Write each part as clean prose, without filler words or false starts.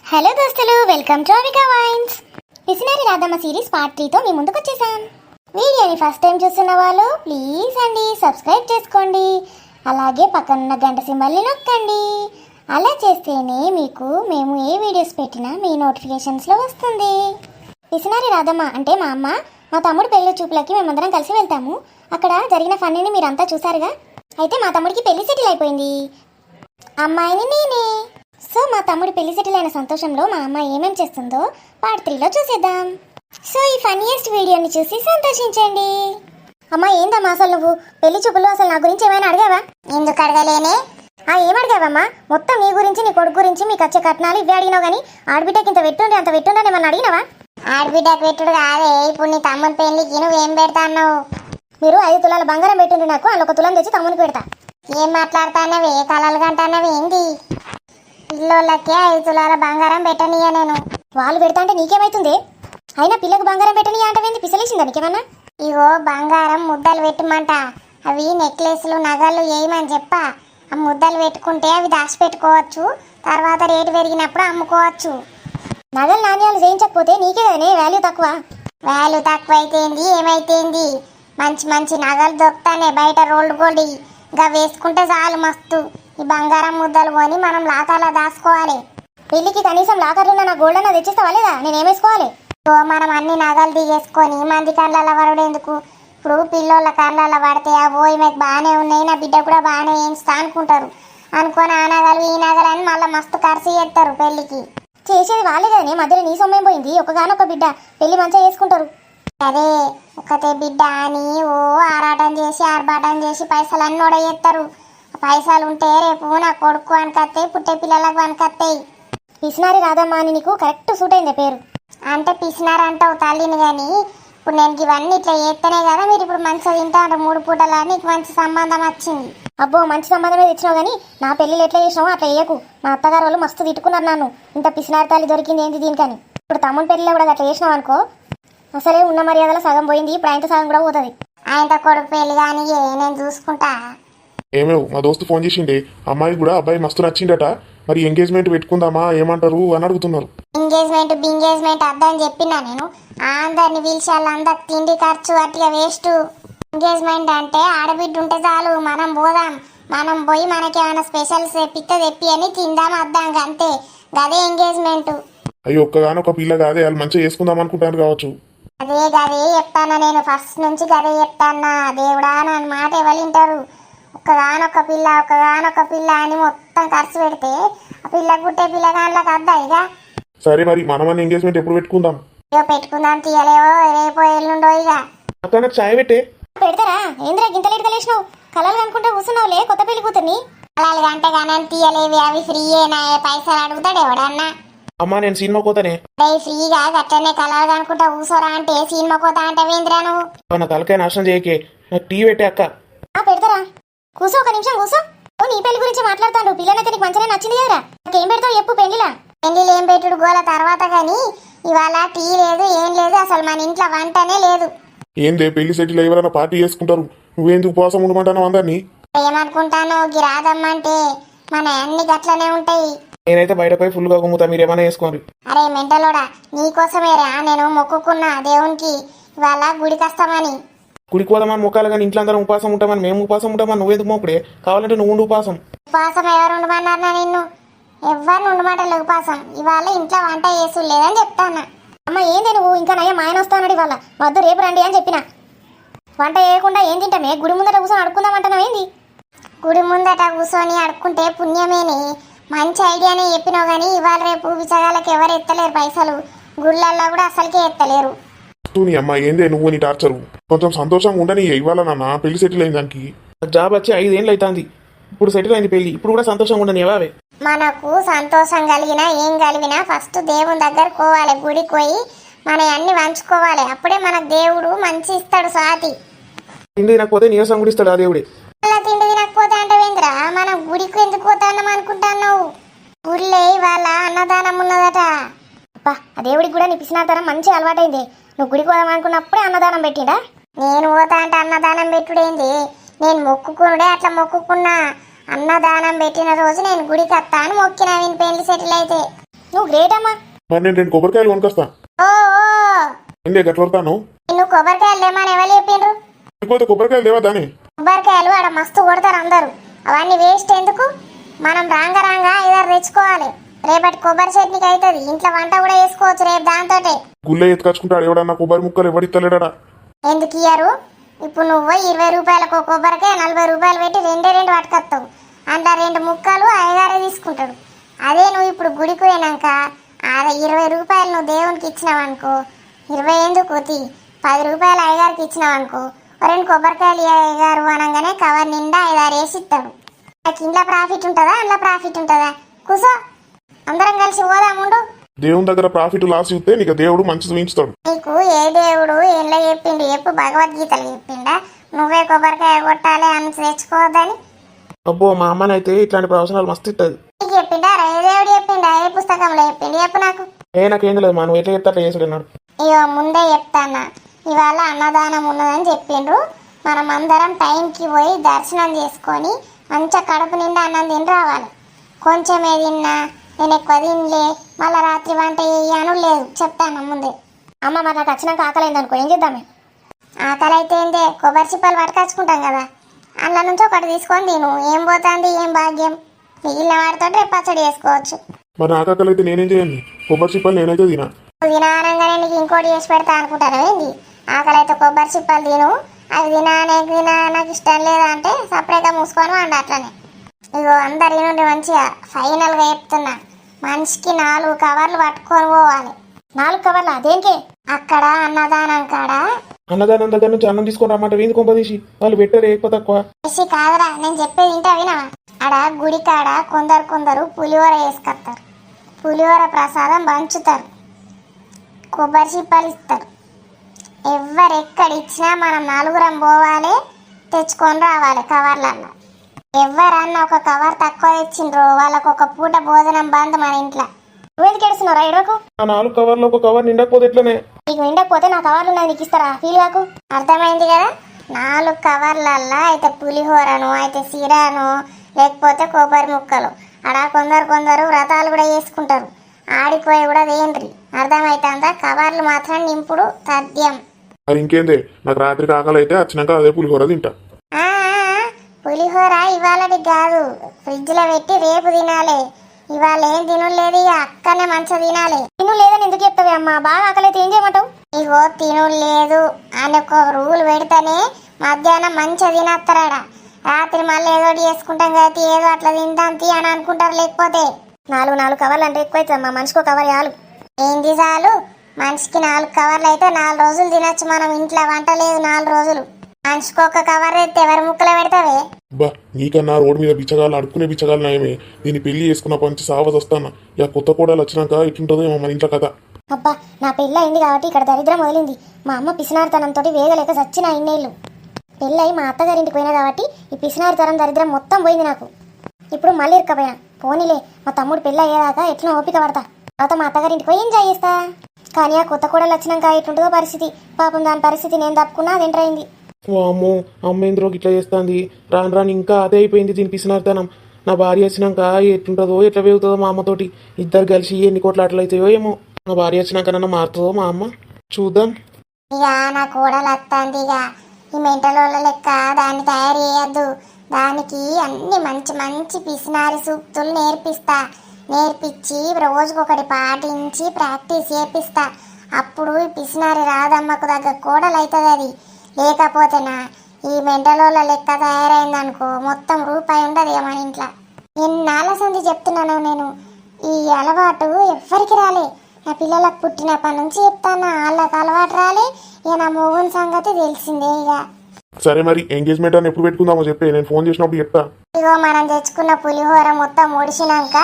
Hello దోస్తులు, welcome to Avika wines. పిసినారి Radhamma series part 3తో మీ ముందుకు వచ్చేసాం. వీడియోని ఫస్ట్ టైం చూస్తున్న వాళ్ళు ప్లీజ్ అండి సబ్స్క్రైబ్ చేసుకోండి, అలాగే పక్కనున్న గంట సింబల్ని నొక్కండి. అలా చేస్తేనే మీకు మేము ఏ వీడియోస్ పెట్టినా మీ నోటిఫికేషన్స్లో వస్తుంది. పిసినారి రాధమ్మ అంటే మా అమ్మ, మా తమ్ముడు పెళ్లి చూపులకి మేమందరం కలిసి వెళ్తాము. అక్కడ జరిగిన ఫన్నీని మీరంతా చూసారుగా. అయితే మా తమ్ముడికి పెళ్లి సెటిల్ అయిపోయింది, అమ్మాయిని నేనే. సో మా తమ్ముడు పెళ్లి సెటిల్ అయిన సంతోషంలో మా అమ్మ ఏమేం చేస్తుందో పార్ట్ 3లో చూసేద్దాం. సో ఈ ఫన్నీయెస్ట్ వీడియోని చూసి సంతోషించండి. అమ్మ ఏందమ్మా అసలు నువ్వు పెళ్లి చూపులో అసలు నా గురించి ఏమైనా అడిగావా? ఎందుకు అడగలేనే? ఏం అడిగావమ్మా? మొత్తం నీ గురించి, నీ కొడుకు గురించి, మీకు వచ్చే కట్నాలు ఇవే అడిగినావు కానీ ఆడబిడ్డకి ఇంత పెట్టుండే అంత పెట్టుండే ఏమన్నా అడిగినావా? ఆడబిడ్డకు పెట్టుడు కాదే, ఇప్పుడు నీ తమ్ముని పెళ్లికి నువ్వేం పెడతా అన్నావు? మీరు 5 తులాల బంగారం పెట్టిండ్రు నాకు, అందులో 1 తులం తెచ్చి తమ్మునికి పెడతా. ఏం మాట్లాడుతానవి? ఏ కళలు కంటానవి ఏంది? పిల్లోళ్ళకే 5 తులాల బంగారం పెట్టనియా నేను. వాళ్ళు పెడతా అంటే నీకేమైతుంది? అయినా పిల్లకు బంగారం పెట్టనియా అంటే పిసలేసిందా నీకేమన్నా? ఇగో బంగారం ముద్దలు పెట్టమంట, అవి నెక్లెస్లు నగలు వేయమని చెప్పా. ఆ ముద్దలు పెట్టుకుంటే అవి దాచిపెట్టుకోవచ్చు, తర్వాత రేటు పెరిగినప్పుడు అమ్ముకోవచ్చు. నగలు నాణ్యాలు చేయించకపోతే నీకే కదనే వాల్యూ తక్కువ. వాల్యూ తక్కువ అయితేంది ఏమైతేంది, మంచి మంచి నగలు దొరుకుతానే బయట, రోల్డ్ గోల్డ్ ఇంకా వేసుకుంటే చాలు మస్తు. ఈ బంగారం ముద్దలు కొని మనం లాకర్లో దాచుకోవాలి. పెళ్లికి కనీసం లాకర్లో నా గోల్డ్ అన్న తెచ్చిస్తావా లేదా? నేనేమేసుకోవాలి? మనం అన్ని నగలు దిగేసుకొని మంది కళ్ళల్లో పడేందుకు? ఇప్పుడు పిల్లోళ్ళ కళ్ళల్లో పడితే అవో ఈమెకు బాగానే ఉన్నాయి, నా బిడ్డ కూడా బాగానే వేయిస్తా అనుకుంటారు. అనుకొని ఆ నగలు ఈ నగలు అని మళ్ళీ మస్తు ఖర్చు చేస్తారు. పెళ్లికి చేసేది వాళ్ళే కదనే, మధ్యలో నీ సొమ్మేం పోయింది? ఒకగానొక బిడ్డ, పెళ్లి మంచిగా చేసుకుంటారు. అరే ఒకతే బిడ్డ అని ఓ ఆరాటం చేసి ఆర్భాటం చేసి పైసలు అన్నీ ఒడేస్తారు. పైసలు ఉంటే రేపు నా కొడుకు వనకత్తాయి, పుట్టే పిల్లలకు వనకత్తాయి. పిసినారి రాధమ్మ అని నీకు కరెక్ట్ సూట్ అయింది పేరు. అంటే పిసినారి అంటావు తల్లిని కానీ ఇప్పుడు నేను ఇవన్నీ ఇట్లా చేస్తేనే కదా మీరు ఇప్పుడు మంచిగా తింటారు 3 పూటలా. నీకు మంచి సంబంధం వచ్చింది. అబ్బో మంచి సంబంధమే తెచ్చినావు కానీ నా పెళ్ళిళ్ళు ఎట్లా చేసినావు అట్లా వేయకు. మా అత్తగారు వాళ్ళు మస్తు తిట్టుకున్నారు నన్ను, ఇంత పిసినారి తల్లి దొరికింది ఏంటి దీనికని. ఇప్పుడు తమ్ముని పెళ్ళిలో కూడా అట్లా చేసినావు అనుకో, అసలే ఉన్న మర్యాదలో సగం పోయింది, ఇప్పుడు ఆయనతో సగం కూడా పోతుంది. ఆయనతో కొడుకు పెళ్లి కానీ నేను చూసుకుంటా. ఏమేవ్ మా దోస్తు ఫోన్ చేసిండే, అమ్మాయి కూడా అబ్బాయి మస్తు నచ్చిండట, మరి ఎంగేజ్మెంట్ పెట్టుకుందామా ఏమంటారు అని అడుగుతున్నారు. ఎంగేజ్మెంట్ అద్దని చెప్పినా నేను. అందరిని పిలిచి వాళ్ళందరికి తిండి ఖర్చు అట్లా వేస్ట్. ఎంగేజ్మెంట్ అంటే ఆడబిడ్డ ఉంటే చాలు, మనం పోదాం, మనం పోయి మనకి ఏమైనా స్పెషల్స్ తెప్పి అని తిందాం అద్దాం, అంతే. గదే ఎంగేజ్మెంట్. అయ్యో ఒక్కగానొక పిల్ల కాదే, వాళ్ళు మంచిగా చేసుకుందాం అనుకుంటారు కావచ్చు. గదే చెప్తానా నేను, ఫస్ట్ నుంచి గదే చెప్తానా. దేవుడా నన్ను మాట ఎవరు వింటారు? ఒక్కగానొక్క పిల్ల అని మొత్తం ఖర్చు పెడితే ఆ పిల్ల గుట్టే పిల్లగాళ్ళకి అద్దా ఇక. సరే మరి మనమని ఎంగేజ్మెంట్ ఎప్పుడు పెట్టుకుందాం? పెట్టుకుందాం తీయలేవో, రేపో ఎల్లుండో ఇక. అక్కడ నాకు చాయ్ పెట్టే. పెడతారా ఏంద్రా గింత లేట్ కలిసినావు? కలలు అనుకుంటా కూర్చున్నావులే కొత్త పెళ్లి కూతుర్ని. కలలు గంట కానీ తీయలేవి, అవి ఫ్రీయేనా? పైసలు అడుగుతాడు ఎవడన్నా? అమ్మా నేను సినిమా కోతనే. ఫ్రీగా గట్టనే కలలు అనుకుంటా కూర్చోరా అంటే సినిమా కోత అంటే వేంద్రా నువ్వు? నా తలకాయ నాశనం చేయకే, నాకు టీ పెట్టే అక్క. పెడతారా? కూర్చో, ఒక నిమిషం కూర్చో. నీ పెళ్లి గురించి మాట్లాడతాను. పిల్లనైతే నీకు మంచిగా నచ్చింది కదరా, నాకేం పెడతావు చెప్పు పెళ్లిలా? పెళ్లిలో ఏం పెట్టుడు గోల తర్వాత కానీ ఇవాళ టీ లేదు ఏం లేదు, అసలు మన ఇంట్లో వంటనే లేదు. ఏందే పెళ్లి సెటిల్ ఎవరైనా పార్టీ చేసుకుంటారు, నువ్వేందుకు ఉపవాసం ఉండమంటావు అందరినీ? ఏమనుకుంటాను గి రాదమ్మంటే మన అన్ని గట్లనే ఉంటాయి. నేనైతే బయటపై ఫుల్గా గుమ్ముతా, మీరు ఏమైనా వేసుకోండి. అరే మెంటలోడా, నీకోసమేరా నేను మొక్కుకున్నా దేవునికి ఇవాళ గుడికి వస్తామని. గుడికి పోదామని మొక్కాలి కానీ ఇంట్లో అందరం ఉపాసం ఉంటామని, మేము ఉపాసం ఉంటామని నువ్వేందుకు మొక్కుడే? కావాలంటే నువ్వు ఉండు ఉపాసం. ఉపాసం ఎవరు ఉండమన్నారా నిన్ను? ఎవరిని ఉండమంటలే ఉపాసం. ఇవాళ ఇంట్లో వంట చేసు లేదని చెప్తాను. అమ్మ ఏంది నువ్వు ఇంకా నయ్య మాయన వస్తానడు ఇవాళ, వద్దు రేపు రండి అని చెప్పిన. వంట చేయకుండా ఏం తింటామే? గుడి ముందట కూర్చొని అడుక్కుందామంటున్నావు ఏంది? గుడి ముందట కూర్చొని అడుక్కుంటే పుణ్యమేని, మంచి ఐడియానే చెప్పినావు కానీ ఇవాళ రేపు బిచ్చగాళ్ళకి ఎవరు ఎత్తలేరు పైసలు, గుళ్ళల్లో కూడా అసలుకే ఎత్తలేరు. నీ అమ్మ ఏందే నువ్వు నీ టార్చరు, కొంచెం సంతోషంగా ఉండని. ఇవ్వాల నాన్న పెళ్లి సెటిల్ అయింది, దానికి జాబ్ వచ్చి 5 ఏళ్ళు అవుతుంది, ఇప్పుడు సెటిల్ అయింది పెళ్లి, ఇప్పుడు కూడా సంతోషంగా ఉండని ఎవావే. మనకు సంతోషం కలిగినా ఏం కలిగినా ఫస్ట్ దేవుని దగ్గర పోవాలి, గుడికి పోయి మన అన్ని వంచుకోవాలి, అప్పుడే మనకు దేవుడు మంచి ఇస్తాడు. స్వాతి తిండి తినకపోతే నీరసం కూడా ఇస్తాడు ఆ దేవుడే. అలా తిండి తినకపోతే అంటే వేంద్రా, మనం గుడికి ఎందుకు పోతాన్నాం అనుకుంటున్నావు? గుడిలో ఇవాళ అన్నదానం ఉన్నదట. అబ్బా ఆ దేవుడికి కూడా నీ పిసినాతనం మంచి అలవాటైంది. నువ్వు గుడికి పోదాం అనుకున్నప్పుడే అన్నదానం పెట్టిండా? నేను పోతా అంటే అన్నదానం పెట్టుడేంది? నేను మొక్కుకునుడే అట్లా మొక్కుకున్నా. అన్నదానం పెట్టిన రోజు నేను గుడికి వస్తా అని మొక్కినా. పెళ్లి సెటిల్ అయితే నువ్వు గ్రేట్ అమ్మా. మరి నేను 2 కొబ్బరికాయలు కొనుకొస్తా. ఓ ఏందే గట్ల వస్తాను? నువ్వు కొబ్బరికాయలు లేమని ఎవరు చెప్పిండ్రు? లేకపోతే కొబ్బరికాయలు లేవద్దానే? కొబ్బరికాయలు ఆడ మస్తు కొడతారు అందరూ, అవన్నీ వేస్ట్ ఎందుకు? మనం రాంగ 5 తెచ్చుకోవాలి. రేపటి కొబ్బరి చట్నీకి అవుతుంది, ఇంట్లో వంట కూడా వేసుకోవచ్చు రేపు దాంతో. గుళ్ళే ఎత్తుకొచ్చుకుంటాడు ఎవడన్నా కొబ్బరి ముక్కలు ఎవడిత్తలేడా? ఎందుకు ఇయ్యారు? ఇప్పుడు నువ్వు 20 రూపాయలకు కొబ్బరికాయ 40 రూపాయలు పెట్టి 2 పట్టుకొస్తావు, అందులో 2 ముక్కలు అయ్యగారే తీసుకుంటాడు. అదే నువ్వు ఇప్పుడు గుడికి పోయినాక 20 రూపాయలు నువ్వు దేవునికి ఇచ్చినావు అనుకో, 20 ఎందుకు 10 రూపాయలు అయ్యగారికి ఇచ్చినావు అనుకో, 2 కొబ్బరికాయలు అయ్యగారు అనగానే కవర్ నిండా 5-6 వేసి ఇస్తాడు. నాకు ఇంట్లో ప్రాఫిట్ ఉంటుందా అందులో ప్రాఫిట్ ఉంటుందా? కూసో, అందరం కలిసి పోదాముండు. దేవుని దగ్గర ప్రాఫిట్ లాస్ చూస్తే నీకు దేవుడు మంచి చూపించుతాడు. నీకు ఏ దేవుడు ఏంలో చెప్పిండు? ఎప్పుడు భగవద్గీతలు చెప్పిండా నువ్వే కొబ్బరికాయ కొట్టాలి అని తెచ్చుకోవద్దని? అబ్బో మా అమ్మనైతే ఇట్లాంటి ప్రవచనాలు మస్తు ఇస్తుంది. నీకు చెప్పిండా? ఏ దేవుడు చెప్పిండా? ఏ పుస్తకంలో చెప్పిండు చెప్పు నాకు. నాకేం లేదు, మనం ఎట్లా చెప్తా అట్లా చేసుకున్నాడు. ఇగో ముందే చెప్తానా, ఇవాళ అన్నదానం ఉన్నదని చెప్పిండ్రు. మనం అందరం టైంకి పోయి దర్శనం చేసుకొని మంచిగా కడుపు నిండా అన్నం తిని రావాలి. కొంచెమే తిన్నా, నేను ఎక్కువ తినలే, మళ్ళీ రాత్రి వంట చేయను లేదు, చెప్తాను ముందే. అమ్మ మరి నాకు వచ్చినాక ఆకలి అయింది అనుకో, ఏం చేద్దామే? ఆకలి అయితే ఏందే, కొబ్బరి చిప్పలు పట్టుకొచ్చుకుంటాం కదా, అందులో నుంచి ఒకటి తీసుకొని తిను. ఏం పోతుంది, ఏం భాగ్యం. మిగిలిన వాటితో రేపు పచ్చడి చేసుకోవచ్చు. మరి నాకు ఆకలి అయితే నేనేం చేయండి? కొబ్బరి చిప్పలు నేనైతే తినా. తినానంగానే నీకు ఇంకోటి చేసి పెడతా అనుకుంటాను ఏంది? ఆకలి అయితే కొబ్బరి చిప్పలు తిను, అవి తినా నాకు ఇష్టం లేదా అంటే సపరేట్గా మూసుకొని వండి అట్లనే. ఇగో అందరి నుండి మంచిగా ఫైనల్గా చెప్తున్నా, మనిషికి 4 కవర్లు పట్టుకొని పోవాలి. 4 కవర్లు అదేంటి? అక్కడ అన్నదానం కాడ అన్నదానం దగ్గర నుంచి అన్నం తీసుకొని రమ్మంటే వీధి కొంపదీసి వాళ్ళు పెట్టారు ఎక్కువ తక్కువ. కాదురా, నేను చెప్పేది ఇంటే వినవా? ఆడ గుడి కాడ కొందరు పులిహోర వేసుకొస్తారు, పులిహోర ప్రసాదం పంచుతారు, కొబ్బరి చిప్పలు ఇస్తారు. ఎవరెక్కడిచ్చినా మనం 4 పోవాలి, తెచ్చుకొని రావాలి కవర్లల్లో. ఎవరన్నా ఒక కవర్ తక్కువ తెచ్చిండ్రు వాళ్ళకు ఒక పూట భోజనం బంద్ మన ఇంట్లో. నువ్వెందుకు ఏడుస్తున్నారా? ఎడవకు. ఆ 4 కవర్లు ఒక కవర్ నిండకపోతే ఎట్లనే? నీకు నిండకపోతే నా కవర్లు ఉన్నాయి, నీకు ఇస్తారా? ఫీల్ కాకు. అర్థమైంది కదా? 4 కవర్లల్లో అయితే పులిహోరను, అయితే సిరాను, లేకపోతే కొబ్బరి ముక్కలు. అలా కొందరు వ్రతాలు కూడా చేసుకుంటారు, ఆడిపోయి కూడా వేయండ్రి. అర్థమైతుందా? కవర్లు మాత్రం నింపుడు తథ్యం. మరి ఇంకేందే, నాకు రాత్రికి ఆకలి అయితే వచ్చినాక అదే పులిహోర తింటా. పులిహోర ఇవాళది కాదు, ఫ్రిడ్జ్ లో పెట్టి రేపు తినాలి. ఇవాళ ఏం తినలేదు, ఇక అక్కనే మంచిగా తినాలి. తినలేదని ఎందుకు చెప్తావి అమ్మా? బాగా ఆకలి అయితే ఏం చేయమంటావు? ఇగో తినలేదు అని ఒక రూల్ పెడితేనే మధ్యాహ్నం మంచిగా తినేస్తారాడ. రాత్రి మళ్ళీ ఏదో చేసుకుంటాం కదా, ఏదో అట్లా తింటాం తీ అని అనుకుంటారు. లేకపోతే 4 కవర్లు అంటే ఎక్కువైతుందమ్మా, మనిషికి 1 కవర్ చాలు. ఏంది చాలు? మనిషికి 4 కవర్లు అయితే 4 రోజులు తినచ్చు. మనం ఇంట్లో వంట లేదు 4 రోజులు. మనిషికి 1 కవర్ అయితే ఎవరి ముక్కలు పెడతావే? బా నీకన్నా రోడ్డు మీద బిచ్చగాళ్ళు అడుక్కునే బిచ్చగాళ్ళు నయమే. దీన్ని పెళ్లి చేసుకున్నప్పటి నుంచి సావస్ వస్తానా. ఇక కొత్త కోడలు వచ్చినాక ఎట్లుంటుందో మన ఇంట్లో కథ. అబ్బా నా పెళ్ళి అయింది కాబట్టి ఇక్కడ దరిద్రం వదిలింది. మా అమ్మ పిసినారితనంతో వేగలేక చచ్చిన ఇన్నేళ్ళు. పెళ్ళి మా అత్తగారింటికి పోయినా కాబట్టి ఈ పిసినారితనం దరిద్రం మొత్తం పోయింది నాకు. ఇప్పుడు మళ్ళీ ఇరకపోయా. పోనీలే, మా తమ్ముడు పెళ్ళి అయ్యేదాకా ఎట్లా ఓపిక పడతా. తర్వాత మా అత్తగారింటికి పోయి ఎంజాయ్ చేస్తా. కానీ ఆ కొత్త కోడలు వచ్చినాక ఎట్లుంటుందో పరిస్థితి. పాపం దాని పరిస్థితి నేను తప్పుకున్నా అది ఎంటర్ అయింది. వామ్మో అమ్మేంద్రోకి ఇట్లా చేస్తుంది. రాను ఇంకా అదే అయిపోయింది దీని పిసినారితనం. నా భార్య వచ్చినాక ఎట్లుంటుందో ఎట్లా వేగుతుందో మా అమ్మతోటి. ఇద్దరు కలిసి ఎన్ని కోట్ల అట్లా అవుతాయో ఏమో. నా భార్య వచ్చినాక నన్ను మారుతుందో మా అమ్మ, చూద్దాం. ఇక నా కోడలు వస్తుంది. ఇక ఈ మెంటల్ లెక్క దాన్ని తయారు చేయద్దు. దానికి అన్ని మంచి మంచి పిసినారి సూక్తులు నేర్పించి రోజుకొకటి పాటించి ప్రాక్టీస్ చేపిస్తా. అప్పుడు ఈ పిసినారి రాదమ్మకు దగ్గర కోడలు అవుతుంది. అది లేకపోతేనా ఈ మెంటలోళ్ళ లెక్క తయారైందనుకో మొత్తం రూపాయి ఉండదు మన ఇంట్లో. ఎన్నాళ్ళ సంది చెప్తున్నాను నేను, ఈ అలవాటు ఎవ్వరికి రాలే. నా పిల్లలకు పుట్టినప్పటి నుంచి చెప్తాను, వాళ్ళకి అలవాటు రాలే. ఇక నా మొగుని సంగతి తెలిసిందే. ఇక సరే మరి ఎంగేజ్మెంట్ అని ఎప్పుడు పెట్టుకుందామో చెప్పే, నేను ఫోన్ చేసినప్పుడు చెప్తా. ఇగో మనం తెచ్చుకున్న పులిహోర మొత్తం ఒడిసినాక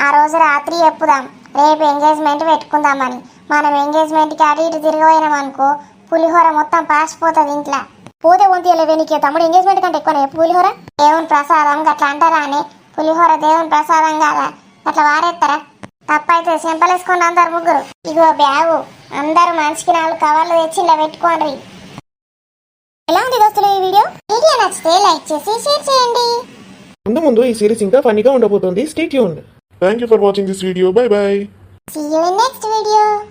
ఆ రోజు రాత్రి చెప్పుదాం రేపు ఎంగేజ్మెంట్ పెట్టుకుందామని. మనం ఎంగేజ్మెంట్కి అటు ఇటు తిరిగిపోయినాం అనుకో పులిహోర మొత్తం పాసిపోతుంది ఇంట్లో. పోతే వంతియలేవే నీకే తమ్ముడు, ఎంగేజ్మెంట్ కంటే ఎక్కువనే పులిహోర. దేవుని ప్రసాదం గట్లా అంటారా అని? పులిహోర దేవుని ప్రసాదం కాదా? అట్లా వారేస్తారా? తప్పైతే చెంపలేసుకొని అందరు ముగ్గురు. ఇగో బ్యాగు అందరూ మనిషికి 4 కవర్లు తెచ్చి ఇలా పెట్టుకోండి. ఎలా ఉంది దోస్తులు ఈ వీడియో నచ్చితే లైక్ చేసి షేర్ చేయండి. ముందు ఈ సిరీస్ ఇంకా ఫన్నీగా ఉండబోతుంది. Stay tuned. Thank you for watching this video. By by. See you in next video.